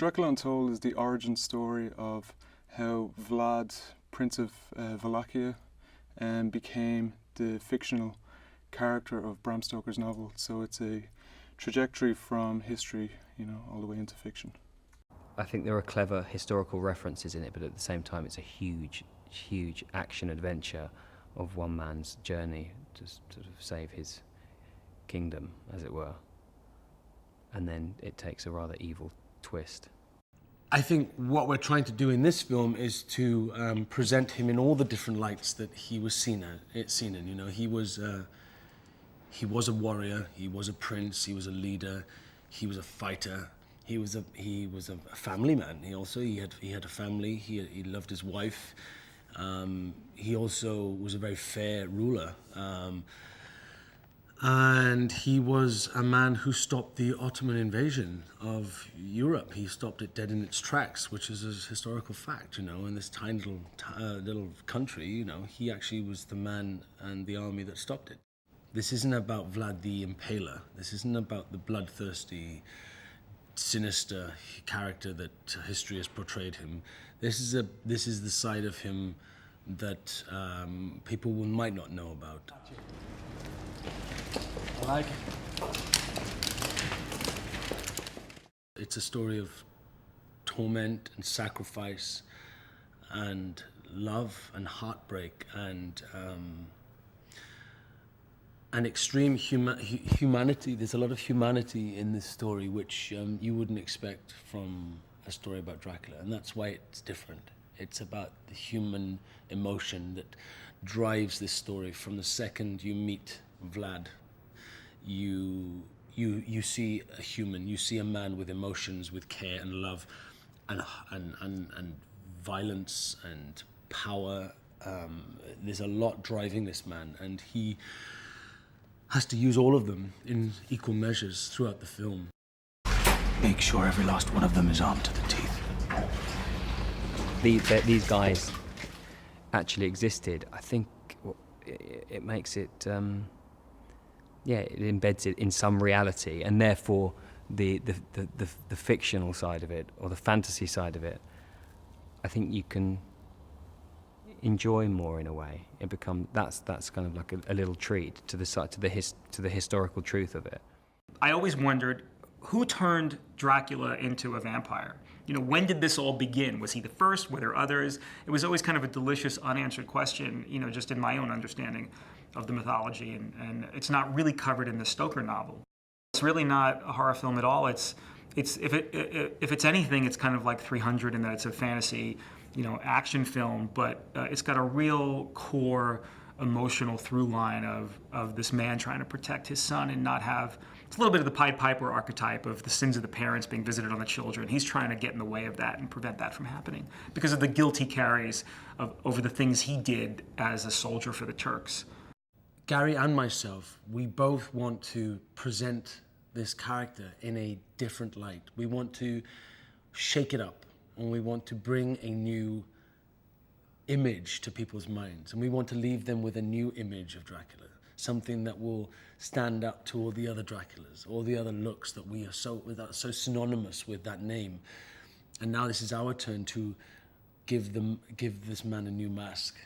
Dracula Untold is the origin story of how Vlad, Prince of Wallachia, became the fictional character of Bram Stoker's novel. So it's a trajectory from history, all the way into fiction. I think there are clever historical references in it, but at the same time it's a huge, huge action adventure of one man's journey to sort of save his kingdom, as it were. And then it takes a rather evil twist. I think what we're trying to do in this film is to present him in all the different lights that he was seen in. He was a warrior, he was a prince, he was a leader, he was a fighter, he was a family man. He had a family. He loved his wife. He also was a very fair ruler. And he was a man who stopped the Ottoman invasion of Europe. He stopped it dead in its tracks, which is a historical fact, in this tiny little country, he actually was the man and the army that stopped it. This isn't about Vlad the Impaler. This isn't about the bloodthirsty, sinister character that history has portrayed him. This is the side of him that people might not know about. I like it. It's a story of torment and sacrifice and love and heartbreak and extreme humanity. There's a lot of humanity in this story which you wouldn't expect from a story about Dracula, and that's why it's different. It's about the human emotion that drives this story. From the second you meet Vlad, you see a human, you see a man with emotions, with care and love and violence and power. There's a lot driving this man, and he has to use all of them in equal measures throughout the film. Make sure every last one of them is armed to the teeth. These guys actually existed. I think it makes it, it embeds it in some reality, and therefore the fictional side of it, or the fantasy side of it, I think you can enjoy more in a way. It becomes that's kind of like a little treat to the historical truth of it. I always wondered who turned Dracula into a vampire. When did this all begin? Was he the first? Were there others? It was always kind of a delicious unanswered question, just in my own understanding of the mythology, and it's not really covered in the Stoker novel. It's really not a horror film at all. If it's anything, it's kind of like 300 in that it's a fantasy, action film, but it's got a real core emotional through line of this man trying to protect his son and not have. It's a little bit of the Pied Piper archetype of the sins of the parents being visited on the children. He's trying to get in the way of that and prevent that from happening because of the guilt he carries over the things he did as a soldier for the Turks. Gary and myself, we both want to present this character in a different light. We want to shake it up, and we want to bring a new image to people's minds, and we want to leave them with a new image of Dracula, something that will stand up to all the other Draculas, all the other looks that we are so synonymous with that name. And now this is our turn to give this man a new mask.